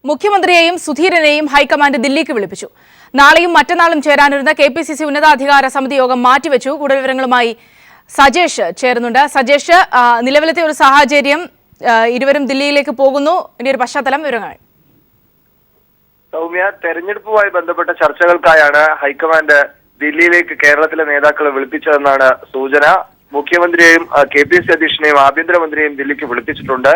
മുഖ്യമന്ത്രിയെയും സുധീരനെയും ഹൈക്കമാൻഡ് ദില്ലിക്ക് വിളിപ്പിച്ചു. നാളെയും മറ്റന്നാളും ചേരാനിരുന്ന KPCC ഉന്നതാധികാര സമിതി യോഗം മാറ്റിവെച്ചു. കൂടുതൽ വിവരങ്ങളുമായി സജേഷ് ചേരുന്നുണ്ട്. സജേഷ്, നിലവിലത്തെ ഒരു സാഹചര്യം, ഇരുവരും ദില്ലിയിലേക്ക് പോകുന്നു, ഇനി ഒരു പശ്ചാത്തലം, വിവരങ്ങൾ. സൗമ്യ, തെരഞ്ഞെടുപ്പുമായി ബന്ധപ്പെട്ട ചർച്ചകൾക്കായാണ് ഹൈക്കമാൻഡ് ദില്ലിയിലേക്ക് കേരളത്തിലെ നേതാക്കളെ വിളിപ്പിച്ചതെന്നാണ് സൂചന. മുഖ്യമന്ത്രിയെയും KPCC അധ്യക്ഷനെയും ആഭ്യന്തരമന്ത്രിയെയും ദില്ലിക്ക് വിളിപ്പിച്ചിട്ടുണ്ട്.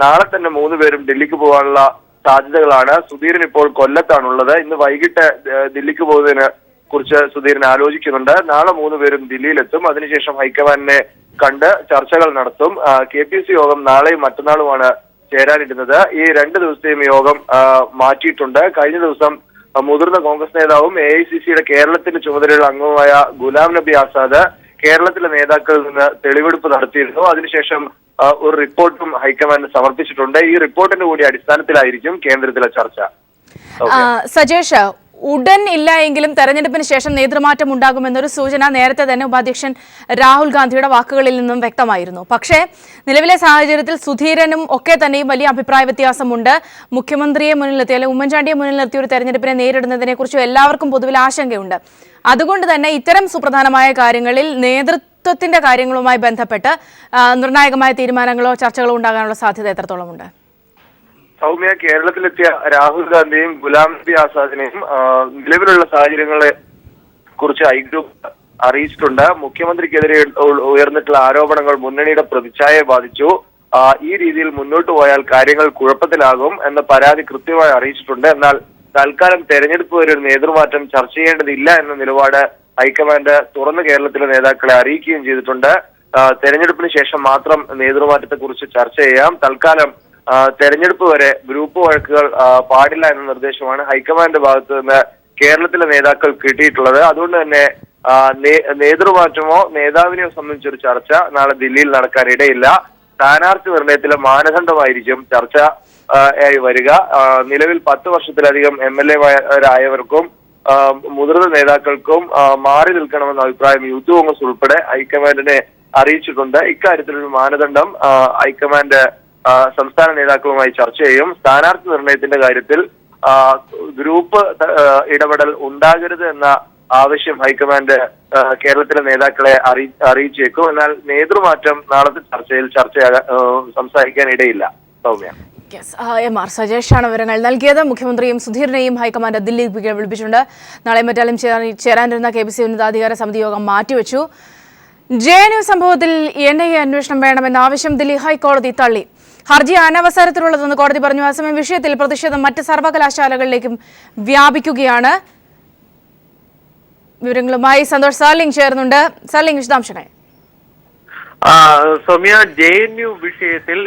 നാളെ തന്നെ 3 പേരും ദില്ലിക്ക് പോകാനുള്ള സാധ്യതകളാണ്. സുധീരൻ ഇപ്പോൾ കൊല്ലത്താണുള്ളത്. ഇന്ന് വൈകിട്ട് ദില്ലിക്ക് പോകുന്നതിന് കുറിച്ച് സുധീരൻ ആലോചിക്കുന്നുണ്ട്. നാളെ 3 പേരും ദില്ലിയിലെത്തും. അതിനുശേഷം ഹൈക്കമാൻഡിനെ കണ്ട് ചർച്ചകൾ നടത്തും. KPCC യോഗം നാളെയും മറ്റന്നാളുമാണ് ചേരാനിരുന്നത്. ഈ 2 ദിവസത്തെയും യോഗം മാറ്റിയിട്ടുണ്ട്. കഴിഞ്ഞ ദിവസം മുതിർന്ന കോൺഗ്രസ് നേതാവും AICCയുടെ കേരളത്തിന്റെ ചുമതലയുള്ള അംഗവുമായ ഗുലാം നബി ആസാദ് കേരളത്തിലെ നേതാക്കളിൽ നിന്ന് തെളിവെടുപ്പ് നടത്തിയിരുന്നു. അതിനുശേഷം ഒരു റിപ്പോർട്ടും ഹൈക്കമാൻഡ് സമർപ്പിച്ചിട്ടുണ്ട്. ഈ റിപ്പോർട്ടിന്റെ കൂടി അടിസ്ഥാനത്തിലായിരിക്കും കേന്ദ്രത്തിലെ ചർച്ച. സജേഷ്, ഉടൻ ഇല്ല എങ്കിലും തെരഞ്ഞെടുപ്പിന് ശേഷം നേതൃമാറ്റം ഉണ്ടാകുമെന്നൊരു സൂചന നേരത്തെ തന്നെ ഉപാധ്യക്ഷൻ രാഹുൽ ഗാന്ധിയുടെ വാക്കുകളിൽ നിന്നും വ്യക്തമായിരുന്നു. പക്ഷേ നിലവിലെ സാഹചര്യത്തിൽ സുധീരനും ഒക്കെ തന്നെയും വലിയ അഭിപ്രായ വ്യത്യാസമുണ്ട്. മുഖ്യമന്ത്രിയെ മുന്നിൽ നിർത്തി, അല്ലെങ്കിൽ ഉമ്മൻചാണ്ടിയെ മുന്നിൽ നിർത്തി ഒരു തെരഞ്ഞെടുപ്പിനെ നേരിടുന്നതിനെ കുറിച്ച് എല്ലാവർക്കും പൊതുവിൽ ആശങ്കയുണ്ട്. അതുകൊണ്ട് തന്നെ ഇത്തരം സുപ്രധാനമായ കാര്യങ്ങളിൽ നേതൃത്വത്തിന്റെ കാര്യങ്ങളുമായി ബന്ധപ്പെട്ട് നിർണായകമായ തീരുമാനങ്ങളോ ചർച്ചകളോ ഉണ്ടാകാനുള്ള സാധ്യത എത്രത്തോളമുണ്ട്? സൗമ്യ, കേരളത്തിലെത്തിയ രാഹുൽ ഗാന്ധിയും ഗുലാം നബി ആസാദിനെയും നിലവിലുള്ള സാഹചര്യങ്ങളെ കുറിച്ച് ഐ ഗ്രൂപ്പ് അറിയിച്ചിട്ടുണ്ട്. മുഖ്യമന്ത്രിക്കെതിരെ ഉയർന്നിട്ടുള്ള ആരോപണങ്ങൾ മുന്നണിയുടെ പ്രതിച്ഛായയെ ബാധിച്ചു. ഈ രീതിയിൽ മുന്നോട്ട് പോയാൽ കാര്യങ്ങൾ കുഴപ്പത്തിലാകും എന്ന പരാതി കൃത്യമായി അറിയിച്ചിട്ടുണ്ട്. എന്നാൽ തൽക്കാലം തെരഞ്ഞെടുപ്പ് വരെ ഒരു നേതൃമാറ്റം ചർച്ച ചെയ്യേണ്ടതില്ല എന്ന നിലപാട് ഹൈക്കമാൻഡ് തുറന്ന് കേരളത്തിലെ നേതാക്കളെ അറിയിക്കുകയും ചെയ്തിട്ടുണ്ട്. തെരഞ്ഞെടുപ്പിന് ശേഷം മാത്രം നേതൃമാറ്റത്തെ കുറിച്ച് ചർച്ച ചെയ്യാം. തൽക്കാലം തെരഞ്ഞെടുപ്പ് വരെ ഗ്രൂപ്പ് വഴക്കുകൾ പാടില്ല എന്ന നിർദ്ദേശമാണ് ഹൈക്കമാൻഡ് ഭാഗത്ത് നിന്ന് കേരളത്തിലെ നേതാക്കൾ കിട്ടിയിട്ടുള്ളത്. അതുകൊണ്ട് തന്നെ നേതൃമാറ്റമോ നേതാവിനെയോ സംബന്ധിച്ചൊരു ചർച്ച നാളെ ദില്ലിയിൽ നടക്കാൻ ഇടയില്ല. സ്ഥാനാർത്ഥി നിർണയത്തിലെ മാനദണ്ഡമായിരിക്കും ചർച്ച ആയി വരിക. നിലവിൽ 10 വർഷത്തിലധികം MLA-മാരായവർക്കും മുതിർന്ന നേതാക്കൾക്കും മാറി നിൽക്കണമെന്ന അഭിപ്രായം യൂത്ത് കോൺഗ്രസ് ഉൾപ്പെടെ ഹൈക്കമാൻഡിനെ അറിയിച്ചിട്ടുണ്ട്. ഇക്കാര്യത്തിലൊരു മാനദണ്ഡം ഹൈക്കമാൻഡ് സംസ്ഥാന നേതാക്കളുമായി ചർച്ച ചെയ്യും. സ്ഥാനാർത്ഥി നിർണയത്തിന്റെ കാര്യത്തിൽ ഗ്രൂപ്പ് ഇടപെടൽ ഉണ്ടാകരുത് എന്ന ആവശ്യം ഹൈക്കമാൻഡ് കേരളത്തിലെ നേതാക്കളെ അറിയിച്ചേക്കും. എന്നാൽ നേതൃമാറ്റം നാളത്തെ ചർച്ചയിൽ സംസാരിക്കാൻ ഇടയില്ല. സൗമ്യ. MR സജേഷാണ് വിവരങ്ങൾ നൽകിയത്. മുഖ്യമന്ത്രിയും സുധീരനെയും ഹൈക്കമാൻഡ് ദില്ലിക്ക് വിളിപ്പിച്ചിട്ടുണ്ട്. നാളെ മറ്റാലും ചേരാനിരുന്ന KPCC ഉന്നതാധികാര സമിതി യോഗം മാറ്റിവെച്ചു. JNU സംഭവത്തിൽ NIA അന്വേഷണം വേണമെന്ന ആവശ്യം ദില്ലി ഹൈക്കോടതി തള്ളി. ഹർജി അനവസരത്തിലുള്ളതെന്ന് കോടതി പറഞ്ഞു. അതേസമയം വിഷയത്തിൽ പ്രതിഷേധം മറ്റ് സർവകലാശാലകളിലേക്കും വ്യാപിക്കുകയാണ്. വിവരങ്ങളുമായി സന്തോഷ് സാർലിംഗ് ചേർന്നുണ്ട്. സാർലിംഗ്, വിശദാംശങ്ങൾ. സൗമ്യ, JNU വിഷയത്തിൽ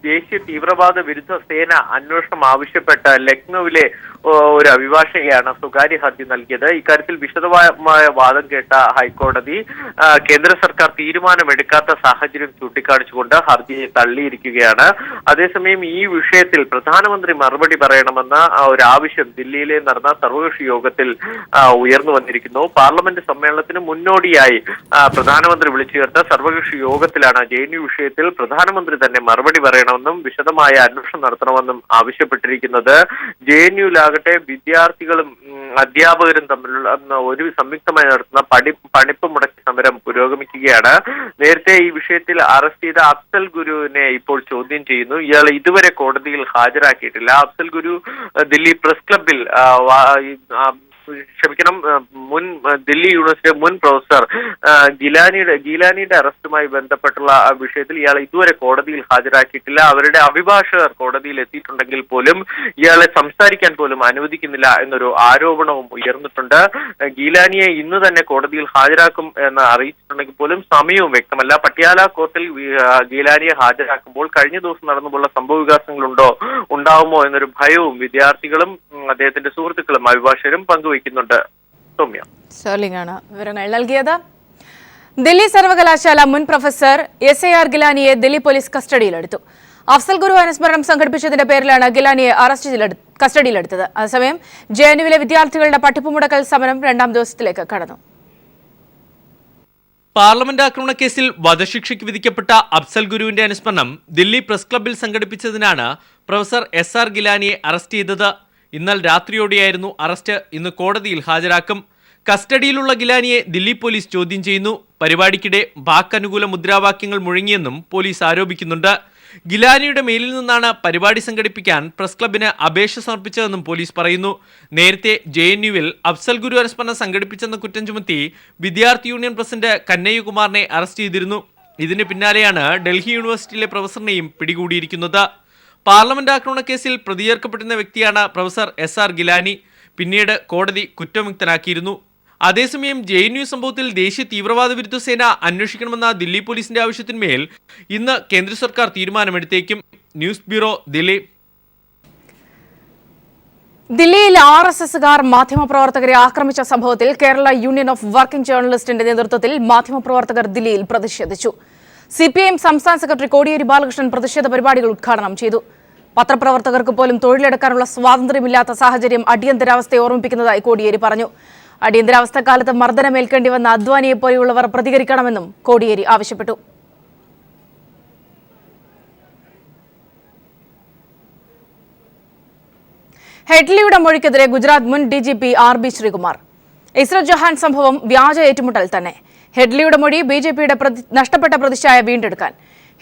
ദേശീയ തീവ്രവാദ വിരുദ്ധ സേന അന്വേഷണം ആവശ്യപ്പെട്ട ലക്നൌവിലെ ഒരു അഭിഭാഷകയാണ് സ്വകാര്യ ഹർജി നൽകിയത്. ഇക്കാര്യത്തിൽ വിശദമായ വാദം കേട്ട ഹൈക്കോടതി കേന്ദ്ര സർക്കാർ തീരുമാനമെടുക്കാത്ത സാഹചര്യം ചൂണ്ടിക്കാണിച്ചുകൊണ്ട് ഹർജിയെ തള്ളിയിരിക്കുകയാണ്. അതേസമയം ഈ വിഷയത്തിൽ പ്രധാനമന്ത്രി മറുപടി പറയണമെന്ന ഒരു ആവശ്യം ദില്ലിയിലെ നടന്ന സർവകക്ഷി യോഗത്തിൽ ഉയർന്നു വന്നിരിക്കുന്നു. പാർലമെന്റ് സമ്മേളനത്തിന് മുന്നോടിയായി പ്രധാനമന്ത്രി വിളിച്ചു ചേർത്ത സർവകക്ഷി യോഗത്തിലാണ് JNU വിഷയത്തിൽ പ്രധാനമന്ത്രി തന്നെ മറുപടി പറയണമെന്നും വിശദമായ അന്വേഷണം നടത്തണമെന്നും ആവശ്യപ്പെട്ടിരിക്കുന്നത്. JNU-ലാകട്ടെ വിദ്യാർത്ഥികളും അധ്യാപകരും തമ്മിലുള്ള ഒരു സംയുക്തമായി നടത്തുന്ന പണിപ്പ് മുടക്കി സമരം പുരോഗമിക്കുകയാണ്. നേരത്തെ ഈ വിഷയത്തിൽ അറസ്റ്റ് ചെയ്ത അഫ്സൽ ഗുരുവിനെ ഇപ്പോൾ ചോദ്യം ചെയ്യുന്നു. ഇയാൾ ഇതുവരെ കോടതിയിൽ ഹാജരാക്കിയിട്ടില്ല. അഫ്സൽ ഗുരു ദില്ലി പ്രസ് ക്ലബിൽ മുൻ ദില്ലി യൂണിവേഴ്സിറ്റി മുൻ പ്രൊഫസർ ഗീലാനിയുടെ അറസ്റ്റുമായി ബന്ധപ്പെട്ടുള്ള വിഷയത്തിൽ ഇയാളെ ഇതുവരെ കോടതിയിൽ ഹാജരാക്കിയിട്ടില്ല. അവരുടെ അഭിഭാഷകർ കോടതിയിൽ എത്തിയിട്ടുണ്ടെങ്കിൽ പോലും ഇയാളെ സംസാരിക്കാൻ പോലും അനുവദിക്കുന്നില്ല എന്നൊരു ആരോപണവും ഉയർന്നിട്ടുണ്ട്. ഗീലാനിയെ ഇന്ന് തന്നെ കോടതിയിൽ ഹാജരാക്കും എന്ന് അറിയിച്ചിട്ടുണ്ടെങ്കിൽ പോലും സമയവും വ്യക്തമല്ല. പട്യാല കോർട്ടിൽ ഗീലാനിയെ ഹാജരാക്കുമ്പോൾ കഴിഞ്ഞ ദിവസം നടന്നുപോലുള്ള സംഭവ വികാസങ്ങൾ ഉണ്ടാവുമോ എന്നൊരു ഭയവും വിദ്യാർത്ഥികളും അദ്ദേഹത്തിന്റെ സുഹൃത്തുക്കളും അഭിഭാഷകരും പങ്കുവയ്ക്കുന്നുണ്ട്. സൗമ്യ. സ്റ്റെർലിംഗാണ് വിവരങ്ങൾ നൽകിയത്. ദില്ലി സർവകലാശാല മുൻ പ്രൊഫസർ SAR ഗിലാനിയെ ദില്ലി പോലീസ് കസ്റ്റഡിയിലെടുത്തു. അഫ്സൽ ഗുരു അനുസ്മരണം സംഘടിപ്പിച്ചതിന്റെ പേരിലാണ് ഗിലാനിയെ കസ്റ്റഡിയിലെടുത്തത്. അതേസമയം JNU-വിലെ വിദ്യാർത്ഥികളുടെ പഠിപ്പുമുടക്കൽ സമരം 2ാം ദിവസത്തിലേക്ക് കടന്നു. പാർലമെന്റ് ആക്രമണ കേസിൽ വധശിക്ഷയ്ക്ക് വിധിക്കപ്പെട്ട അഫ്സൽ ഗുരുവിന്റെ അനുസ്മരണം ദില്ലി പ്രസ് ക്ലബ്ബിൽ സംഘടിപ്പിച്ചതിനാണ് പ്രൊഫസർ SR ഗിലാനിയെ അറസ്റ്റ് ചെയ്തത്. ഇന്നലെ രാത്രിയോടെയായിരുന്നു അറസ്റ്റ്. ഇന്ന് കോടതിയിൽ ഹാജരാക്കും. കസ്റ്റഡിയിലുള്ള ഗിലാനിയെ ദില്ലി പോലീസ് ചോദ്യം ചെയ്യുന്നു. പരിപാടിക്കിടെ പാക് അനുകൂല മുദ്രാവാക്യങ്ങൾ മുഴങ്ങിയെന്നും പോലീസ് ആരോപിക്കുന്നുണ്ട്. ഗിലാനിയുടെ മെയിലിൽ നിന്നാണ് പരിപാടി സംഘടിപ്പിക്കാൻ പ്രസ് ക്ലബിന് അപേക്ഷ സമർപ്പിച്ചതെന്നും പോലീസ് പറയുന്നു. നേരത്തെ JNUവിൽ അഫ്സൽ ഗുരു അനുസ്മരണം സംഘടിപ്പിച്ചെന്ന കുറ്റം ചുമത്തി വിദ്യാർത്ഥി യൂണിയൻ പ്രസിഡന്റ് കന്നയ്യകുമാറിനെ അറസ്റ്റ് ചെയ്തിരുന്നു. ഇതിന് പിന്നാലെയാണ് ഡൽഹി യൂണിവേഴ്സിറ്റിയിലെ പ്രൊഫസറിനെയും പിടികൂടിയിരിക്കുന്നത്. പാർലമെന്റ് ആക്രമണ കേസിൽ പ്രതി ചേർക്കപ്പെടുന്ന വ്യക്തിയാണ് പ്രൊഫസർ SR ഗിലാനി. പിന്നീട് കോടതി കുറ്റമുക്തനാക്കിയിരുന്നു. അതേസമയം JNU സംഭവത്തിൽ ദേശീയ തീവ്രവാദ വിരുദ്ധ സേന അന്വേഷിക്കണമെന്ന ദില്ലി പോലീസിന്റെ ആവശ്യത്തിന്മേൽ ഇന്ന് കേന്ദ്ര സർക്കാർ തീരുമാനമെടുത്തേക്കും. News bureau, Delhi. ദില്ലിയിൽ RSSകാർ മാധ്യമപ്രവർത്തകരെ ആക്രമിച്ച സംഭവത്തിൽ കേരള യൂണിയൻ ഓഫ് വർക്കിംഗ് ജേർണലിസ്റ്റിന്റെ നേതൃത്വത്തിൽ മാധ്യമപ്രവർത്തകർ ദില്ലിയിൽ പ്രതിഷേധിച്ചു. CPIM സംസ്ഥാന സെക്രട്ടറി കോടിയേരി ബാലകൃഷ്ണൻ പ്രതിഷേധ പരിപാടികൾ ഉദ്ഘാടനം ചെയ്തു. പത്രപ്രവർത്തകർക്ക് പോലും തൊഴിലെടുക്കാനുള്ള സ്വാതന്ത്ര്യമില്ലാത്ത സാഹചര്യം അടിയന്തരാവസ്ഥയെ ഓർമ്മിപ്പിക്കുന്നതായി കോടിയേരി പറഞ്ഞു. അടിയന്തരാവസ്ഥക്കാലത്ത് മർദ്ദനമേൽക്കേണ്ടി വന്ന അദ്വാനിയെ പോലെയുള്ളവർ പ്രതികരിക്കണമെന്നും കോടിയേരി ആവശ്യപ്പെട്ടു. ഹെഡ്ലിയുടെ മൊഴിക്കെതിരെ ഗുജറാത്ത് മുൻ DGP RB ശ്രീകുമാർ. ഇസ്രത് ജഹാൻ സംഭവം വ്യാജ ഏറ്റുമുട്ടൽ തന്നെ. ഹെഡ്ലിയുടെ മൊഴി BJPയുടെ നഷ്ടപ്പെട്ട പ്രതിച്ഛായ വീണ്ടെടുക്കാൻ.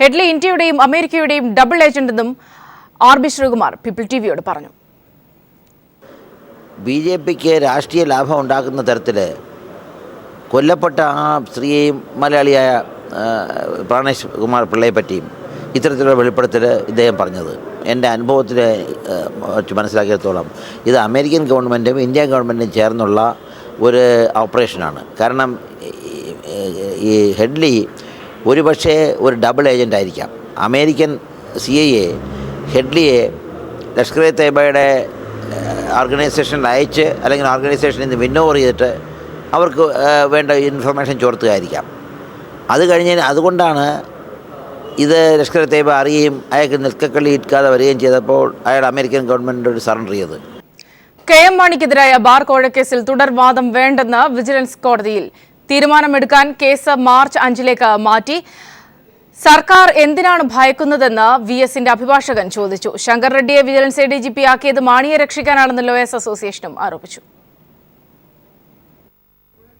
ഹെഡ്ലി ഇന്ത്യയുടെയും അമേരിക്കയുടെയും ഡബിൾ ഏജന്റെന്നും RB ശ്രീകുമാർ പീപ്പിൾ TVയോട് പറഞ്ഞു. BJPക്ക് രാഷ്ട്രീയ ലാഭം ഉണ്ടാക്കുന്ന തരത്തിൽ കൊല്ലപ്പെട്ട ആ സ്ത്രീയെയും മലയാളിയായ പ്രാണേഷ് കുമാർ പിള്ളയെ പറ്റിയും ഇത്തരത്തിലുള്ള വെളിപ്പെടുത്തൽ ഇദ്ദേഹം പറഞ്ഞത് എൻ്റെ അനുഭവത്തിൽ വെച്ച് മനസ്സിലാക്കിയിടത്തോളം ഇത് അമേരിക്കൻ ഗവൺമെൻറ്റും ഇന്ത്യൻ ഗവൺമെൻറ്റും ചേർന്നുള്ള ഒരു ഓപ്പറേഷനാണ്. കാരണം ഈ ഹെഡ്ലി ഒരുപക്ഷെ ഒരു ഡബിൾ ഏജൻ്റ് ആയിരിക്കാം. അമേരിക്കൻ CIA ഹെഡ്ലിയെ ലഷ്കർ ഇ തയ്യബയുടെ ഓർഗനൈസേഷനിൽ അയച്ച് അല്ലെങ്കിൽ ഓർഗനൈസേഷനിൽ നിന്ന് വിന്നോവർ ചെയ്തിട്ട് അവർക്ക് വേണ്ട ഇൻഫർമേഷൻ ചോർത്തുകയായിരിക്കാം. അത് അതുകൊണ്ടാണ് ഇത് ലഷ്കർ ഇ തയ്യബ അറിയുകയും അയാൾക്ക് നിൽക്കക്കള്ളി ഇരിക്കാതെ വരികയും ചെയ്തപ്പോൾ അയാൾ അമേരിക്കൻ ഗവൺമെൻറ്റിനോട് സറണ്ടർ ചെയ്തത്. KM മാണിക്കെതിരായ ബാർ കോഴക്കേസിൽ തുടർവാദം വേണ്ടെന്ന് വിജിലൻസ് കോടതിയിൽ തീരുമാനമെടുക്കാൻ കേസ് മാർച്ച് 5 മാറ്റി. സർക്കാർ എന്തിനാണ് ഭയക്കുന്നതെന്ന് VSന്റെ അഭിഭാഷകൻ ചോദിച്ചു. ശങ്കർ റെഡ്ഡിയെ വിജിലൻസ് ADGP ആക്കിയത് മാണിയെ രക്ഷിക്കാനാണെന്ന് ലോയേഴ്സ് അസോസിയേഷനും ആരോപിച്ചു.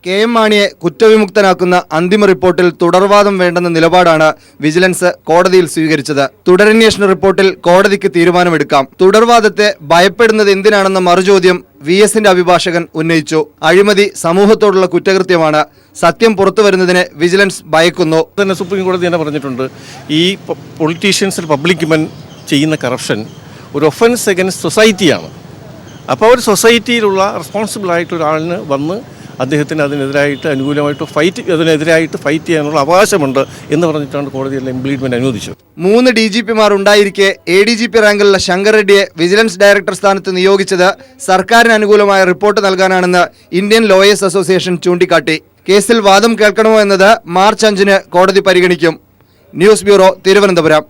KM മാണിയെ കുറ്റവിമുക്തനാക്കുന്ന അന്തിമ റിപ്പോർട്ടിൽ തുടർവാദം വേണ്ടെന്ന നിലപാടാണ് വിജിലൻസ് കോടതിയിൽ സ്വീകരിച്ചത്. തുടരന്വേഷണ റിപ്പോർട്ടിൽ കോടതിക്ക് തീരുമാനമെടുക്കാം. തുടർവാദത്തെ ഭയപ്പെടുന്നത് എന്തിനാണെന്ന മറുചോദ്യം VSന്റെ അഭിഭാഷകൻ ഉന്നയിച്ചു. അഴിമതി സമൂഹത്തോടുള്ള കുറ്റകൃത്യമാണ്. സത്യം പുറത്തുവരുന്നതിനെ വിജിലൻസ് ഭയക്കുന്നു. തന്നെ സുപ്രീം കോടതി തന്നെ പറഞ്ഞിട്ടുണ്ട്, ഈ പൊളിറ്റീഷ്യൻസ് പബ്ലിക് മെൻ ചെയ്യുന്ന കറപ്ഷൻ ഒരു ഒഫൻസ് അഗൈൻസ്റ്റ് സൊസൈറ്റിയാണ്. അപ്പോൾ ഒരു സൊസൈറ്റിയിലുള്ള റെസ്പോൺസിബിൾ ആയിട്ട് ഒരാളിന് വന്ന് അദ്ദേഹത്തിന് അതിനെതിരായിട്ട് അതിനെതിരായിട്ട് ഫൈറ്റ് ചെയ്യാനുള്ള അവകാശമുണ്ട് എന്ന് പറഞ്ഞിട്ടാണ് കോടതിയിൽ ഇംപ്ലീഡ്മെന്റ് അനുവദിച്ചത്. 3 DGPമാർ ഉണ്ടായിരിക്കെ ADGP റാങ്കിലുള്ള ശങ്കർ റെഡ്ഡിയെ വിജിലൻസ് ഡയറക്ടർ സ്ഥാനത്ത് നിയോഗിച്ചത് സർക്കാരിന് അനുകൂലമായ റിപ്പോർട്ട് നൽകാനാണെന്ന് ഇന്ത്യൻ ലോയേഴ്സ് അസോസിയേഷൻ ചൂണ്ടിക്കാട്ടി. കേസിൽ വാദം കേൾക്കണമോ എന്നത് മാർച്ച് 5 കോടതി പരിഗണിക്കും. News bureau, Thiruvananthapuram.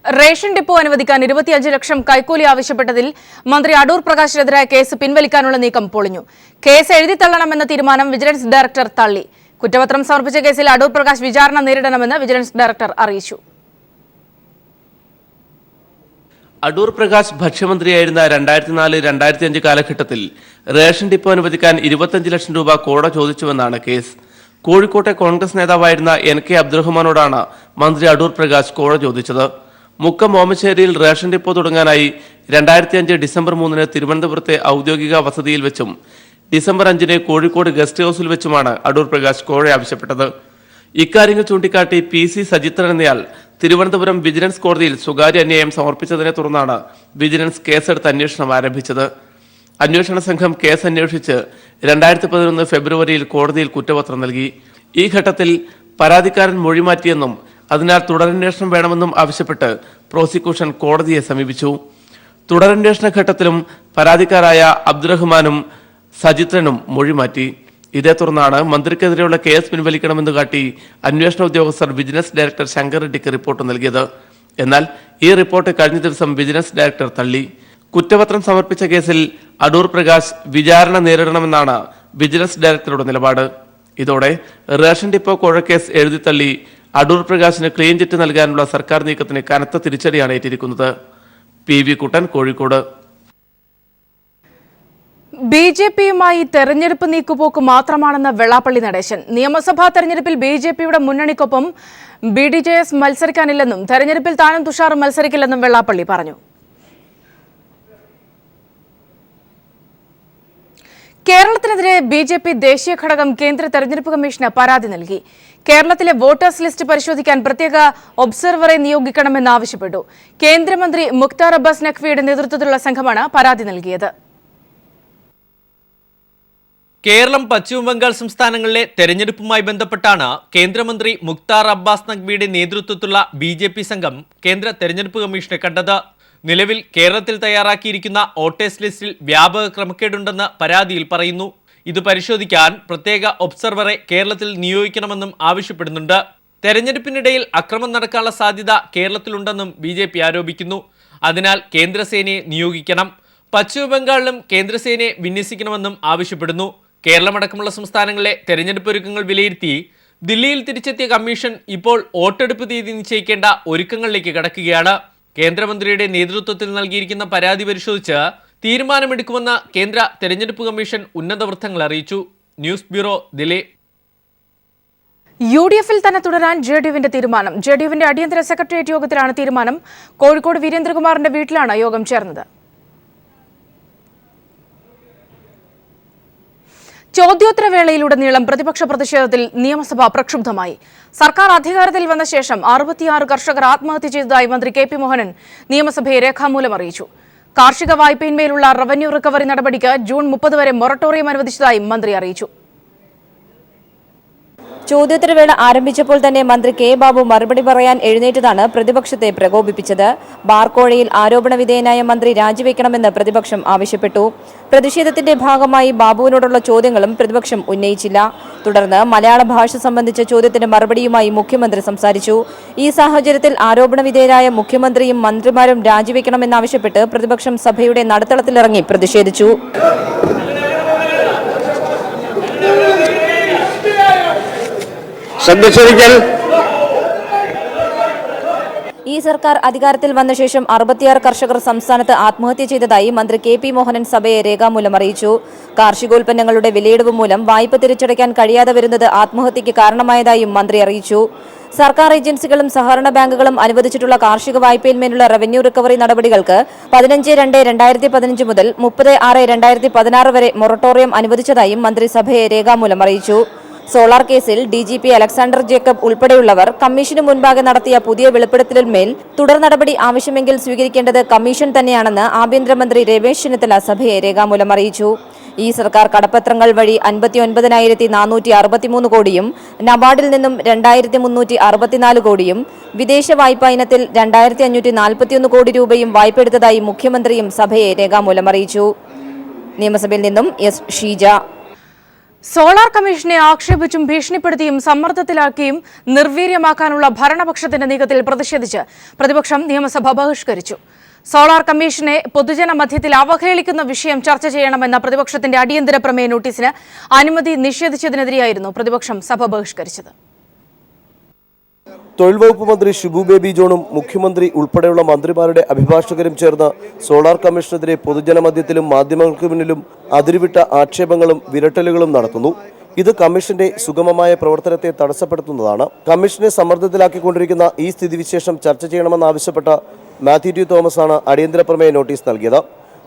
Ration depot അനുവദിക്കാൻ 25 ലക്ഷം കൈക്കൂലി ആവശ്യപ്പെട്ടതിൽ മന്ത്രി അടൂർ പ്രകാശിനെതിരായ കേസ് പിൻവലിക്കാനുള്ള നീക്കം പൊളിഞ്ഞു. കേസ് എഴുതിത്തള്ളണമെന്ന തീരുമാനം വിജിലൻസ് ഡയറക്ടർ തള്ളി. കുറ്റപത്രം സമർപ്പിച്ച കേസിൽ അടൂർ പ്രകാശ് വിചാരണ നേരിടണമെന്ന് വിജിലൻസ് ഡയറക്ടർ അറിയിച്ചു. അടൂർ പ്രകാശ് ഭക്ഷ്യമന്ത്രിയായിരുന്ന 2004-2005 കാലഘട്ടത്തിൽ റേഷൻ ഡിപ്പോ അനുവദിക്കാൻ 25 ലക്ഷം രൂപ കോട ചോദിച്ചുവെന്നാണ് കേസ്. കോഴിക്കോട്ടെ കോൺഗ്രസ് നേതാവായിരുന്ന NK അബ്ദുറഹ്മാനോടാണ് മന്ത്രി അടൂർ പ്രകാശ് കോഴ ചോദിച്ചത്. മുക്കം ഓമശ്ശേരിയിൽ റേഷൻ ഡിപ്പോ തുടങ്ങാനായി 2005 ഡിസംബർ 3 തിരുവനന്തപുരത്തെ ഔദ്യോഗിക വസതിയിൽ വെച്ചും ഡിസംബർ 5 കോഴിക്കോട് ഗസ്റ്റ് ഹൌസിൽ വെച്ചുമാണ് അടൂർ പ്രകാശ് കോഴ ആവശ്യപ്പെട്ടത്. ഇക്കാര്യങ്ങൾ ചൂണ്ടിക്കാട്ടി PC സജിത്രൻ എന്നയാൾ തിരുവനന്തപുരം വിജിലൻസ് കോടതിയിൽ സ്വകാര്യ അന്യായം സമർപ്പിച്ചതിനെ തുടർന്നാണ് വിജിലൻസ് കേസെടുത്ത് അന്വേഷണം ആരംഭിച്ചത്. അന്വേഷണ സംഘം കേസ് അന്വേഷിച്ച് 2011 ഫെബ്രുവരിയിൽ കോടതിയിൽ കുറ്റപത്രം നൽകി. ഈ ഘട്ടത്തിൽ പരാതിക്കാരൻ മൊഴിമാറ്റിയെന്നും അതിനാൽ തുടരന്വേഷണം വേണമെന്നും ആവശ്യപ്പെട്ട് പ്രോസിക്യൂഷൻ കോടതിയെ സമീപിച്ചു. തുടരന്വേഷണ ഘട്ടത്തിലും പരാതിക്കാരായ അബ്ദുറഹ്മാനും സജിത്രനും മൊഴിമാറ്റി. ഇതേ തുടർന്നാണ് മന്ത്രിക്കെതിരെയുള്ള കേസ് പിൻവലിക്കണമെന്ന് കാട്ടി അന്വേഷണ ഉദ്യോഗസ്ഥർ വിജിലൻസ് ഡയറക്ടർ ശങ്കർ റെഡ്ഡിക്ക് റിപ്പോർട്ട് നൽകിയത്. എന്നാൽ ഈ റിപ്പോർട്ട് കഴിഞ്ഞ ദിവസം വിജിലൻസ് ഡയറക്ടർ തള്ളി. കുറ്റപത്രം സമർപ്പിച്ച കേസിൽ അടൂർ പ്രകാശ് വിചാരണ നേരിടണമെന്നാണ് വിജിലൻസ് ഡയറക്ടറുടെ നിലപാട്. ഇതോടെ റേഷൻ ഡിപ്പോ കോഴക്കേസ് എഴുതിത്തള്ളി അടൂർ പ്രകാശിന് ക്ലീൻ ചിറ്റ് നൽകാനുള്ള സർക്കാർ നീക്കത്തിന് കനത്ത തിരിച്ചടിയാണ് ഏറ്റിരിക്കുന്നത്. PV കുട്ടൻ, കോഴിക്കോട്. BJP-യുമായി തെരഞ്ഞെടുപ്പ് നീക്കുപോക്ക് മാത്രമാണെന്ന് വെള്ളാപ്പള്ളി നടേശൻ. നിയമസഭാ തെരഞ്ഞെടുപ്പിൽ BJP-യുടെ മുന്നണിക്കൊപ്പം BDJS മത്സരിക്കാനില്ലെന്നും തെരഞ്ഞെടുപ്പിൽ താനും തുഷാറും മത്സരിക്കില്ലെന്നും വെള്ളാപ്പള്ളി പറഞ്ഞു. കേരളത്തിനെതിരെ BJP ദേശീയ ഘടകം കേന്ദ്ര തെരഞ്ഞെടുപ്പ് കമ്മീഷന് പരാതി നൽകി. കേരളത്തിലെ വോട്ടേഴ്സ് ലിസ്റ്റ് പരിശോധിക്കാൻ പ്രത്യേക ഒബ്സർവറെ നിയോഗിക്കണമെന്ന് ആവശ്യപ്പെട്ടു. കേന്ദ്രമന്ത്രി മുഖ്താർ അബ്ബാസ് നഖ്വിയുടെ നേതൃത്വത്തിലുള്ള സംഘമാണ് പരാതി നൽകിയത്. കേരളം, പശ്ചിമബംഗാൾ സംസ്ഥാനങ്ങളിലെ തെരഞ്ഞെടുപ്പുമായി ബന്ധപ്പെട്ടാണ് കേന്ദ്രമന്ത്രി മുഖ്താർ അബ്ബാസ് നഖ്വിയുടെ നേതൃത്വത്തിലുള്ള BJP സംഘം കേന്ദ്ര തെരഞ്ഞെടുപ്പ് കമ്മീഷനെ കണ്ടത്. നിലവിൽ കേരളത്തിൽ തയ്യാറാക്കിയിരിക്കുന്ന വോട്ടേഴ്സ് ലിസ്റ്റിൽ വ്യാപക ക്രമക്കേടുണ്ടെന്ന് പരാതിയിൽ പറയുന്നു. ഇത് പരിശോധിക്കാൻ പ്രത്യേക ഒബ്സർവറെ കേരളത്തിൽ നിയോഗിക്കണമെന്നും ആവശ്യപ്പെടുന്നുണ്ട്. തെരഞ്ഞെടുപ്പിനിടയിൽ അക്രമം നടക്കാനുള്ള സാധ്യത കേരളത്തിലുണ്ടെന്നും BJP ആരോപിക്കുന്നു. അതിനാൽ കേന്ദ്രസേനയെ നിയോഗിക്കണം. പശ്ചിമബംഗാളിലും കേന്ദ്രസേനയെ വിന്യസിക്കണമെന്നും ആവശ്യപ്പെടുന്നു. കേരളമടക്കമുള്ള സംസ്ഥാനങ്ങളിലെ തെരഞ്ഞെടുപ്പ് ഒരുക്കങ്ങൾ വിലയിരുത്തി ദില്ലിയിൽ തിരിച്ചെത്തിയ കമ്മീഷൻ ഇപ്പോൾ വോട്ടെടുപ്പ് തീയതി നിശ്ചയിക്കേണ്ട ഒരുക്കങ്ങളിലേക്ക് കടക്കുകയാണ്. കേന്ദ്രമന്ത്രിയുടെ നേതൃത്വത്തിൽ നൽകിയിരിക്കുന്ന പരാതി പരിശോധിച്ച് തീരുമാനമെടുക്കുമെന്ന് കേന്ദ്ര തെരഞ്ഞെടുപ്പ് കമ്മീഷൻ ഉന്നത വൃത്തങ്ങൾ അറിയിച്ചു. News bureau, Delhi. UDF-ൽ തന്നെ തുടരാൻ JDU-വിന്റെ തീരുമാനം. JDU-വിന്റെ അടിയന്തര സെക്രട്ടേറിയറ്റ് യോഗത്തിലാണ് തീരുമാനം. കോഴിക്കോട് വീരേന്ദ്രകുമാറിന്റെ വീട്ടിലാണ് യോഗം ചേർന്നത്. ചോദ്യോത്തരവേളയിലുടനീളം പ്രതിപക്ഷ പ്രതിഷേധത്തിൽ നിയമസഭ പ്രക്ഷുബ്ധമായി. സർക്കാർ അധികാരത്തിൽ വന്ന ശേഷം 66 കർഷകർ ആത്മഹത്യ ചെയ്തതായി മന്ത്രി KP മോഹനൻ നിയമസഭയെ രേഖാമൂലം അറിയിച്ചു. കാർഷിക വായ്പയിന്മേലുള്ള റവന്യൂ റിക്കവറി നടപടിക്ക് ജൂൺ 30 വരെ മൊറട്ടോറിയം അനുവദിച്ചതായും മന്ത്രി അറിയിച്ചു. ചോദ്യോത്തരവേള ആരംഭിച്ചപ്പോൾ തന്നെ മന്ത്രി K ബാബു മറുപടി പറയാൻ എഴുന്നേറ്റതാണ് പ്രതിപക്ഷത്തെ പ്രകോപിപ്പിച്ചത്. ബാർക്കോഴയിൽ ആരോപണ വിധേയനായ മന്ത്രി രാജിവെക്കണമെന്ന് പ്രതിപക്ഷം ആവശ്യപ്പെട്ടു. പ്രതിഷേധത്തിന്റെ ഭാഗമായി ബാബുവിനോടുള്ള ചോദ്യങ്ങളും പ്രതിപക്ഷം ഉന്നയിച്ചില്ല. തുടർന്ന് മലയാള ഭാഷ സംബന്ധിച്ച ചോദ്യത്തിന് മറുപടിയുമായി മുഖ്യമന്ത്രി സംസാരിച്ചു. ഈ സാഹചര്യത്തിൽ ആരോപണ വിധേയരായ മുഖ്യമന്ത്രിയും മന്ത്രിമാരും രാജിവെക്കണമെന്നാവശ്യപ്പെട്ട് പ്രതിപക്ഷം സഭയുടെ നടുത്തളത്തിലിറങ്ങി പ്രതിഷേധിച്ചു. ഈ സർക്കാർ അധികാരത്തിൽ വന്ന ശേഷം 66 കർഷകർ സംസ്ഥാനത്ത് ആത്മഹത്യ ചെയ്തതായി മന്ത്രി KP മോഹനൻ സഭയെ രേഖാമൂലം അറിയിച്ചു. കാർഷികോൽപ്പന്നങ്ങളുടെ വിലയിടിവ് മൂലം വായ്പ തിരിച്ചടയ്ക്കാൻ കഴിയാതെ വരുന്നത് ആത്മഹത്യയ്ക്ക് കാരണമായതായും മന്ത്രി അറിയിച്ചു. സർക്കാർ ഏജൻസികളും സഹകരണ ബാങ്കുകളും അനുവദിച്ചിട്ടുള്ള കാർഷിക വായ്പയിന്മേലുള്ള റവന്യൂ റിക്കവറി നടപടികൾക്ക് 15/2/2015 മുതൽ 30/6/2016 വരെ മൊറട്ടോറിയം അനുവദിച്ചതായും മന്ത്രി സഭയെ രേഖാമൂലം അറിയിച്ചു. സോളാർ കേസിൽ DGP അലക്സാണ്ടർ ജേക്കബ് ഉൾപ്പെടെയുള്ളവർ കമ്മീഷന് മുൻപാകെ നടത്തിയ പുതിയ വെളിപ്പെടുത്തലിന്മേൽ തുടർ നടപടി ആവശ്യമെങ്കിൽ സ്വീകരിക്കേണ്ടത് കമ്മീഷൻ തന്നെയാണെന്ന് ആഭ്യന്തരമന്ത്രി രമേശ് ചെന്നിത്തല സഭയെ രേഖാമൂലം അറിയിച്ചു. ഈ സർക്കാർ കടപ്പത്രങ്ങൾ വഴി 59,463 കോടിയും നബാർഡിൽ നിന്നും 2,364 കോടിയും വിദേശ വായ്പാ ഇനത്തിൽ 2,541 കോടി രൂപയും വായ്പെടുത്തതായി മുഖ്യമന്ത്രിയും സഭയെ രേഖാമൂലം അറിയിച്ചു. നിയമസഭയിൽ നിന്നും S. ഷീജ. സോളാർ കമ്മീഷനെ ആക്ഷേപിച്ചും ഭീഷണിപ്പെടുത്തിയും സമ്മർദ്ദത്തിലാക്കിയും നിർവീര്യമാക്കാനുള്ള ഭരണപക്ഷത്തിന്റെ നീക്കത്തിൽ പ്രതിഷേധിച്ച് പ്രതിപക്ഷം നിയമസഭ ബഹിഷ്കരിച്ചു. സോളാർ കമ്മീഷനെ പൊതുജന മധ്യത്തിൽ അവഹേളിക്കുന്ന വിഷയം ചർച്ച ചെയ്യണമെന്ന പ്രതിപക്ഷത്തിന്റെ അടിയന്തര പ്രമേയ നോട്ടീസിന് അനുമതി നിഷേധിച്ചതിനെതിരെയായിരുന്നു പ്രതിപക്ഷം സഭ ബഹിഷ്കരിച്ചത്. തൊഴിൽ വകുപ്പ് മന്ത്രി ഷിബു ബേബി ജോണും മുഖ്യമന്ത്രി ഉൾപ്പെടെയുള്ള മന്ത്രിമാരുടെ അഭിഭാഷകരും ചേർന്ന് സോളാർ കമ്മീഷനെതിരെ പൊതുജനമധ്യത്തിലും മാധ്യമങ്ങൾക്ക് മുന്നിലും അതിരുവിട്ട ആക്ഷേപങ്ങളും വിരട്ടലുകളും നടത്തുന്നു. ഇത് കമ്മീഷന്റെ സുഗമമായ പ്രവർത്തനത്തെ തടസ്സപ്പെടുത്തുന്നതാണ്. കമ്മീഷനെ സമ്മർദ്ദത്തിലാക്കിക്കൊണ്ടിരിക്കുന്ന ഈ സ്ഥിതിവിശേഷം ചർച്ച ചെയ്യണമെന്നാവശ്യപ്പെട്ട മാത്യു ടി തോമസാണ് അടിയന്തര പ്രമേയ നോട്ടീസ് നൽകിയത്.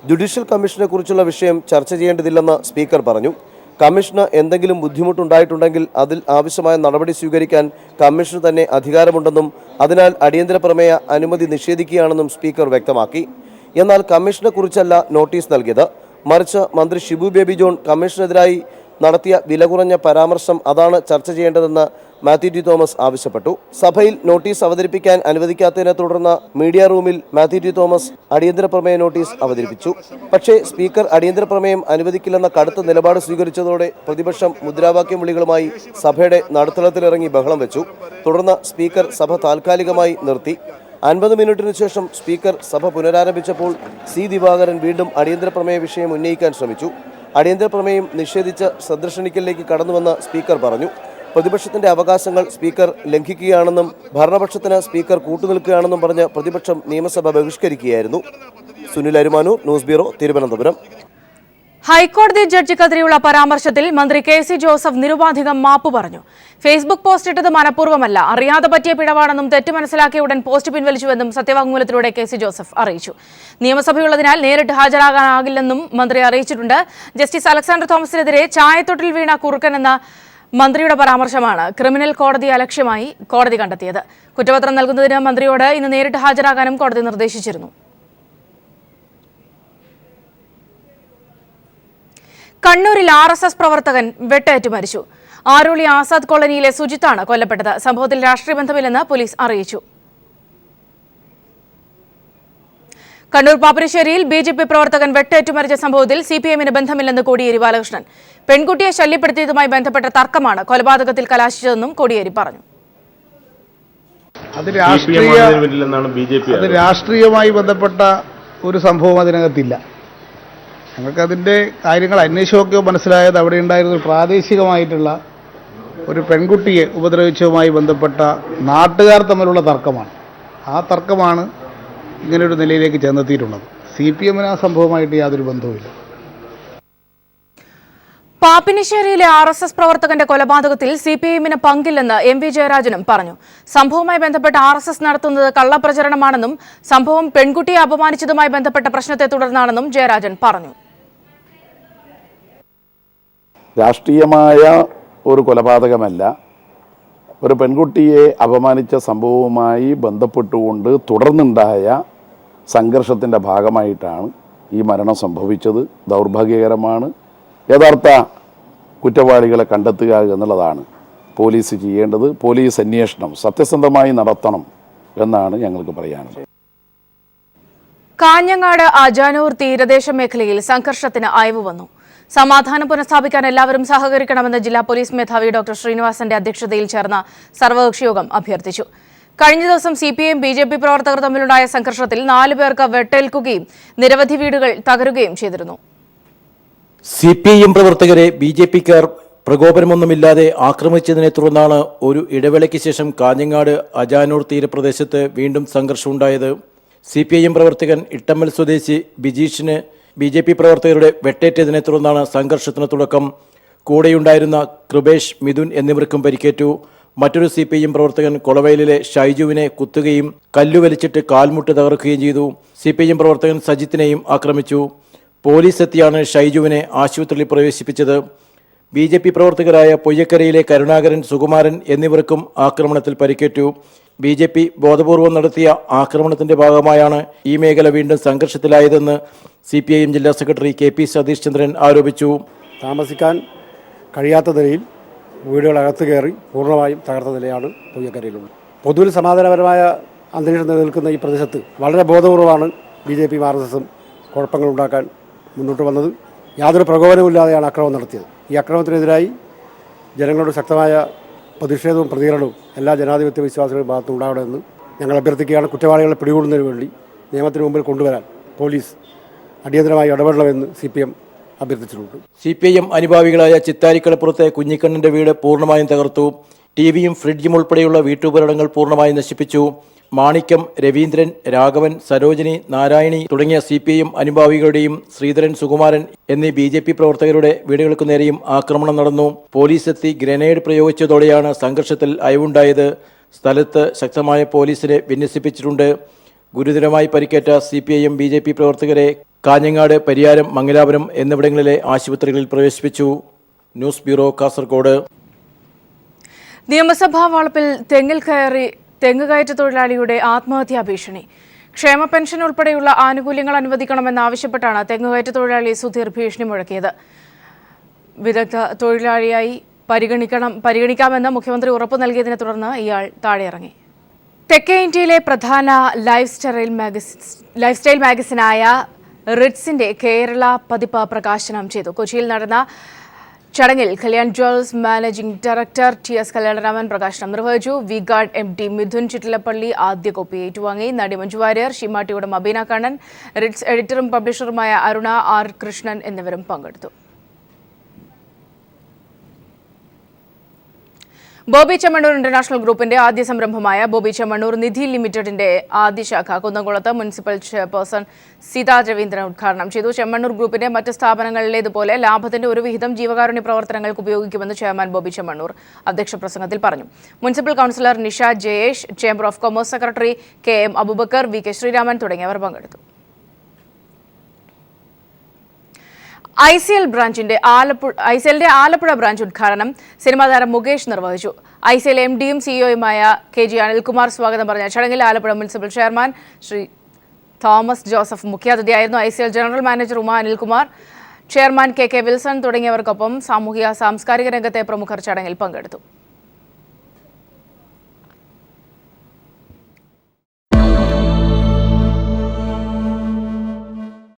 ജുഡീഷ്യൽ കമ്മീഷനെ കുറിച്ചുള്ള വിഷയം ചർച്ച ചെയ്യേണ്ടതില്ലെന്ന് സ്പീക്കർ പറഞ്ഞു. കമ്മീഷന് എന്തെങ്കിലും ബുദ്ധിമുട്ടുണ്ടായിട്ടുണ്ടെങ്കിൽ അതിൽ ആവശ്യമായ നടപടി സ്വീകരിക്കാൻ കമ്മീഷന് തന്നെ അധികാരമുണ്ടെന്നും അതിനാൽ അടിയന്തര പ്രമേയ അനുമതി നിഷേധിക്കുകയാണെന്നും സ്പീക്കർ വ്യക്തമാക്കി. എന്നാൽ കമ്മീഷനെ കുറിച്ചല്ല നോട്ടീസ് നൽകിയത്, മറിച്ച് മന്ത്രി ഷിബു ബേബി ജോൺ കമ്മീഷനെതിരായി നടത്തിയ വില കുറഞ്ഞ പരാമർശം അതാണ് ചർച്ച ചെയ്യേണ്ടതെന്ന് മാത്യു ടി തോമസ് ആവശ്യപ്പെട്ടു. സഭയിൽ നോട്ടീസ് അവതരിപ്പിക്കാൻ അനുവദിക്കാത്തതിനെ തുടർന്ന് മീഡിയ റൂമിൽ മാത്യു ടി തോമസ് അടിയന്തര പ്രമേയ നോട്ടീസ് അവതരിപ്പിച്ചു. പക്ഷേ സ്പീക്കർ അടിയന്തര പ്രമേയം അനുവദിക്കില്ലെന്ന കടുത്ത നിലപാട് സ്വീകരിച്ചതോടെ പ്രതിപക്ഷം മുദ്രാവാക്യം വിളികളുമായി സഭയുടെ നടുത്തളത്തിലിറങ്ങി ബഹളം വെച്ചു. തുടർന്ന് സ്പീക്കർ സഭ താൽക്കാലികമായി നിർത്തി. 50 മിനിറ്റിനു ശേഷം സ്പീക്കർ സഭ പുനരാരംഭിച്ചപ്പോൾ C. ദിവാകരൻ വീണ്ടും അടിയന്തര പ്രമേയ വിഷയം ഉന്നയിക്കാൻ ശ്രമിച്ചു. അടിയന്തര പ്രമേയം നിഷേധിച്ച് ശ്രദ്ധ ക്ഷണിക്കലിലേക്ക് കടന്നുവന്ന സ്പീക്കർ പറഞ്ഞു. പ്രതിപക്ഷത്തിന്റെ അവകാശങ്ങൾ സ്പീക്കർ ലംഘിക്കുകയാണെന്നും ഭരണപക്ഷത്തിന് സ്പീക്കർ കൂട്ടുനിൽക്കുകയാണെന്നും പറഞ്ഞ് പ്രതിപക്ഷം നിയമസഭ ബഹിഷ്കരിക്കുകയായിരുന്നു. Sunil Arumanoor, news bureau, Thiruvananthapuram. ഹൈക്കോടതി ജഡ്ജിക്കെതിരെയുള്ള പരാമർശത്തിൽ മന്ത്രി കെ.സി. ജോസഫ് നിരുപാധികം മാപ്പ് പറഞ്ഞു. ഫേസ്ബുക്ക് പോസ്റ്റ് ഇട്ടത് മനഃപൂർവ്വമല്ല, അറിയാതെ പറ്റിയ പിഴവാണെന്നും തെറ്റ് മനസ്സിലാക്കിയ ഉടൻ പോസ്റ്റ് പിൻവലിച്ചുവെന്നും സത്യവാങ്മൂലത്തിലൂടെ കെ.സി. ജോസഫ് അറിയിച്ചു. നിയമസഭയുള്ളതിനാൽ നേരിട്ട് ഹാജരാകാനാകില്ലെന്നും മന്ത്രി അറിയിച്ചിട്ടുണ്ട്. ജസ്റ്റിസ് അലക്സാണ്ടർ തോമസിനെതിരെ ചായത്തൊട്ടിൽ വീണ കുറുക്കൻ എന്ന മന്ത്രിയുടെ പരാമർശമാണ് ക്രിമിനൽ കോടതി അലക്ഷ്യമായി കോടതി കണ്ടെത്തിയത്. കുറ്റപത്രം നൽകുന്നതിന് മന്ത്രിയോട് ഇന്ന് നേരിട്ട് ഹാജരാകാനും കോടതി നിർദ്ദേശിച്ചിരുന്നു. കണ്ണൂരിൽ RSS പ്രവർത്തകൻ വെട്ടേറ്റ് മരിച്ചു. ആരോളി ആസാദ് കോളനിയിലെ സുജിത്താണ് കൊല്ലപ്പെട്ടത്. സംഭവത്തിൽ രാഷ്ട്രീയ ബന്ധമില്ലെന്ന് പോലീസ് അറിയിച്ചു. കണ്ണൂർ പാപ്പനശ്ശേരിയിൽ BJP പ്രവർത്തകൻ വെട്ടേറ്റു മരിച്ച സംഭവത്തിൽ CPM-ന് ബന്ധമില്ലെന്ന് കോടിയേരി ബാലകൃഷ്ണൻ. പെൺകുട്ടിയെ ശല്യപ്പെടുത്തിയതുമായി ബന്ധപ്പെട്ട തർക്കമാണ് കൊലപാതകത്തിൽ കലാശിച്ചതെന്നും കോടിയേരി പറഞ്ഞു. അത് രാഷ്ട്രീയമായി ബന്ധപ്പെട്ട ഒരു സംഭവം അതിനകത്തില്ല. ഞങ്ങൾക്കതിൻ്റെ കാര്യങ്ങൾ അന്വേഷിച്ചൊക്കെ മനസ്സിലായത് അവിടെ ഉണ്ടായിരുന്ന ഒരു പ്രാദേശികമായിട്ടുള്ള ഒരു പെൺകുട്ടിയെ ഉപദ്രവിച്ചതുമായി ബന്ധപ്പെട്ട നാട്ടുകാർ തമ്മിലുള്ള തർക്കമാണ്. ആ തർക്കമാണ് ഇങ്ങനൊരു നിലയിലേക്ക് ചെന്നെത്തിയിട്ടുള്ളത്. CPM-ന് ആ സംഭവമായിട്ട് യാതൊരു ബന്ധവുമില്ല. പാപ്പിനിശ്ശേരിയിലെ RSS പ്രവർത്തകന്റെ കൊലപാതകത്തിൽ CPM-ന് പങ്കില്ലെന്ന് MV ജയരാജനും പറഞ്ഞു. സംഭവവുമായി ബന്ധപ്പെട്ട് RSS നടത്തുന്നത് കള്ളപ്രചരണമാണെന്നും സംഭവം പെൺകുട്ടിയെ അപമാനിച്ചതുമായി ബന്ധപ്പെട്ട പ്രശ്നത്തെ തുടർന്നാണെന്നും ജയരാജൻ പറഞ്ഞു. രാഷ്ട്രീയമായ ഒരു കൊലപാതകമല്ല, ഒരു പെൺകുട്ടിയെ അപമാനിച്ച സംഭവവുമായി ബന്ധപ്പെട്ടുകൊണ്ട് തുടർന്നുണ്ടായ സംഘർഷത്തിൻ്റെ ഭാഗമായിട്ടാണ് ഈ മരണം സംഭവിച്ചത്. ദൗർഭാഗ്യകരമാണ്. യഥാർത്ഥ കുറ്റവാളികളെ കണ്ടെത്തുക എന്നുള്ളതാണ് പോലീസ് ചെയ്യേണ്ടത്. പോലീസ് അന്വേഷണം സത്യസന്ധമായി നടത്തണം എന്നാണ് ഞങ്ങൾക്ക് പറയാനുള്ളത്. കാഞ്ഞങ്ങാട് അജാനൂർ തീരദേശ മേഖലയിൽ സംഘർഷത്തിന് അയവ് വന്നു. സമാധാനം പുനഃസ്ഥാപിക്കാൻ എല്ലാവരും സഹകരിക്കണമെന്ന് ജില്ലാ പോലീസ് മേധാവി ഡോക്ടർ ശ്രീനിവാസന്റെ അധ്യക്ഷതയിൽ ചേർന്ന സർവകക്ഷി യോഗം അഭ്യർത്ഥിച്ചു. കഴിഞ്ഞ ദിവസം CPM BJP പ്രവർത്തകർ തമ്മിലുണ്ടായ സംഘർഷത്തിൽ 4 പേർക്ക് വെട്ടേൽക്കുകയും നിരവധി വീടുകൾ തകരുകയും ചെയ്തിരുന്നു. CPM പ്രവർത്തകരെ BJP-ക്കാർ പ്രകോപനമൊന്നുമില്ലാതെ ആക്രമിച്ചതിനെ തുടർന്നാണ് ഒരു ഇടവേളയ്ക്ക് ശേഷം കാഞ്ഞങ്ങാട് അജാനൂർ തീരപ്രദേശത്ത് വീണ്ടും സംഘർഷമുണ്ടായത്. CPM പ്രവർത്തകൻ ഇട്ടമ്മൽ സ്വദേശി ബിജീഷിന് BJP പ്രവർത്തകരുടെ വെട്ടേറ്റതിനെ തുടർന്നാണ് സംഘർഷത്തിന് തുടക്കം. കൂടെയുണ്ടായിരുന്ന കൃപേഷ്, മിഥുൻ എന്നിവർക്കും പരിക്കേറ്റു. മറ്റൊരു CPM പ്രവർത്തകൻ കൊളവയലിലെ ഷൈജുവിനെ കുത്തുകയും കല്ലുവലിച്ചിട്ട് കാൽമുട്ട് തകർക്കുകയും ചെയ്തു. CPM പ്രവർത്തകൻ സജിത്തിനെയും ആക്രമിച്ചു. പോലീസ് എത്തിയാണ് ഷൈജുവിനെ ആശുപത്രിയിൽ പ്രവേശിപ്പിച്ചത്. BJP പ്രവർത്തകരായ പൊയ്യക്കരയിലെ കരുണാകരൻ, സുകുമാരൻ എന്നിവർക്കും ആക്രമണത്തിൽ പരിക്കേറ്റു. BJP ബോധപൂർവം നടത്തിയ ആക്രമണത്തിന്റെ ഭാഗമായാണ് ഈ മേഖല വീണ്ടും സംഘർഷത്തിലായതെന്ന് CPIM ജില്ലാ സെക്രട്ടറി KP സതീഷ് ചന്ദ്രൻ ആരോപിച്ചു. താമസിക്കാൻ കഴിയാത്ത നിലയിൽ വീടുകളകത്ത് കയറി പൂർണ്ണമായും തകർത്ത നിലയാണ് പൊയ്യക്കരയിലുള്ളത്. പൊതുവിൽ സമാധാനപരമായ അന്തരീക്ഷം നിലനിൽക്കുന്ന ഈ പ്രദേശത്ത് വളരെ ബോധപൂർവമാണ് BJP-യും RSS-ഉം കുഴപ്പങ്ങളുണ്ടാക്കാൻ മുന്നോട്ട് വന്നത്. യാതൊരു പ്രകോപനവുമില്ലാതെയാണ് ആക്രമണം നടത്തിയത്. ഈ ആക്രമണത്തിനെതിരായി ജനങ്ങളുടെ ശക്തമായ പ്രതിഷേധവും പ്രതികരണവും എല്ലാ ജനാധിപത്യ വിശ്വാസികളുടെ ഭാഗത്തും ഉണ്ടാകണമെന്ന് ഞങ്ങൾ അഭ്യർത്ഥിക്കുകയാണ്. കുറ്റവാളികളെ പിടികൂടുന്നതിന് വേണ്ടി നിയമത്തിന് മുമ്പിൽ കൊണ്ടുവരാൻ പോലീസ് അടിയന്തരമായി ഇടപെടണമെന്ന് CPM അഭ്യർത്ഥിച്ചിട്ടുണ്ട്. CPIM അനുഭാവികളായ ചിത്താരിക്കടപ്പുറത്തെ കുഞ്ഞിക്കണ്ണന്റെ വീട് പൂർണ്ണമായും തകർത്തു. ടിവിയും ഫ്രിഡ്ജും ഉൾപ്പെടെയുള്ള വീട്ടുപകരണങ്ങൾ പൂർണ്ണമായും നശിപ്പിച്ചു. മാണിക്യം, രവീന്ദ്രൻ, രാഘവൻ, സരോജിനി, നാരായണി തുടങ്ങിയ CPIM അനുഭാവികളുടെയും ശ്രീധരൻ, സുകുമാരൻ എന്നീ BJP പ്രവർത്തകരുടെ വീടുകൾക്കു നേരെയും ആക്രമണം നടന്നു. പോലീസ് എത്തി ഗ്രനേഡ് പ്രയോഗിച്ചതോടെയാണ് സംഘർഷത്തിൽ അയവുണ്ടായത്. സ്ഥലത്ത് ശക്തമായ പോലീസിനെ വിന്യസിപ്പിച്ചിട്ടുണ്ട്. ഗുരുതരമായി പരിക്കേറ്റ CPIM BJP പ്രവർത്തകരെ കാഞ്ഞങ്ങാട്, പരിയാരം, മംഗലാപുരം എന്നിവിടങ്ങളിലെ ആശുപത്രികളിൽ പ്രവേശിപ്പിച്ചു. News bureau, Kasaragod. നിയമസഭാ വളപ്പിൽ തെങ്ങിൽ കയറി തെങ്ങുകയറ്റ തൊഴിലാളിയുടെ ആത്മഹത്യാ ഭീഷണി. ക്ഷേമ പെൻഷൻ ഉൾപ്പെടെയുള്ള ആനുകൂല്യങ്ങൾ അനുവദിക്കണമെന്നാവശ്യപ്പെട്ടാണ് തെങ്ങുകയറ്റ തൊഴിലാളി സുധീർ ഭീഷണി മുഴക്കിയത്. വിദഗ്ധ തൊഴിലാളിയായി പരിഗണിക്കാമെന്ന് മുഖ്യമന്ത്രി ഉറപ്പു നൽകിയതിനെ തുടർന്ന് ഇയാൾ താഴെയിറങ്ങി. തെക്കേ ഇന്ത്യയിലെ പ്രധാന ലൈഫ് സ്റ്റൈൽ മാഗസിനായ റിറ്റ്സിന്റെ കേരള പതിപ്പ് പ്രകാശനം ചെയ്തു. കൊച്ചിയിൽ നടന്ന ചടങ്ങിൽ Kalyan jewels managing director TS Kalyanaraman പ്രകാശനം നിർവഹിച്ചു. വിഗാർഡ് MD മിഥുൻ ചിറ്റിലപ്പള്ളി ആദ്യ കോപ്പി ഏറ്റുവാങ്ങി. നടി മഞ്ജു വാര്യർ, ഷിമാട്ടിയുടെ മബീന കണ്ണൻ, റിറ്റ്സ് എഡിറ്ററും പബ്ലിഷറുമായ അരുണ R. കൃഷ്ണൻ എന്നിവരും പങ്കെടുത്തു. ബോബി ചെമ്മണ്ണൂർ ഇന്റർനാഷണൽ ഗ്രൂപ്പിന്റെ ആദ്യ സംരംഭമായ ബോബി ചെമ്മണ്ണൂർ നിധി ലിമിറ്റഡിന്റെ ആദ്യ ശാഖ കുന്നംകുളത്ത് മുനിസിപ്പൽ ചെയർപേഴ്സൺ സീതാ രവീന്ദ്രൻ ഉദ്ഘാടനം ചെയ്തു. ചെമ്മണ്ണൂർ ഗ്രൂപ്പിന്റെ മറ്റ് സ്ഥാപനങ്ങളിലേതുപോലെ ലാഭത്തിന്റെ ഒരു വിഹിതം ജീവകാരുണ്യ പ്രവർത്തനങ്ങൾക്ക് ഉപയോഗിക്കുമെന്ന് ചെയർമാൻ ബോബി ചെമ്മണ്ണൂർ അധ്യക്ഷ പ്രസംഗത്തിൽ പറഞ്ഞു. Municipal councillor Nisha Jayesh, chamber of commerce secretary KM Abubakar, VK Sreeraman തുടങ്ങിയവർ പങ്കെടുത്തു. ഐസിഎല്ലിന്റെ ആലപ്പുഴ ബ്രാഞ്ച് ഉദ്ഘാടനം സിനിമാ താരം മുകേഷ് നിർവഹിച്ചു. ICL MD-യും CEO-യുമായ KG അനിൽകുമാർ സ്വാഗതം പറഞ്ഞ ചടങ്ങിൽ ആലപ്പുഴ മുനിസിപ്പൽ ചെയർമാൻ ശ്രീ തോമസ് ജോസഫ് മുഖ്യാതിഥിയായിരുന്നു. ICL general manager Uma Anilkumar, chairman KK Wilson തുടങ്ങിയവർക്കൊപ്പം സാമൂഹിക സാംസ്കാരിക രംഗത്തെ പ്രമുഖർ ചടങ്ങിൽ പങ്കെടുത്തു.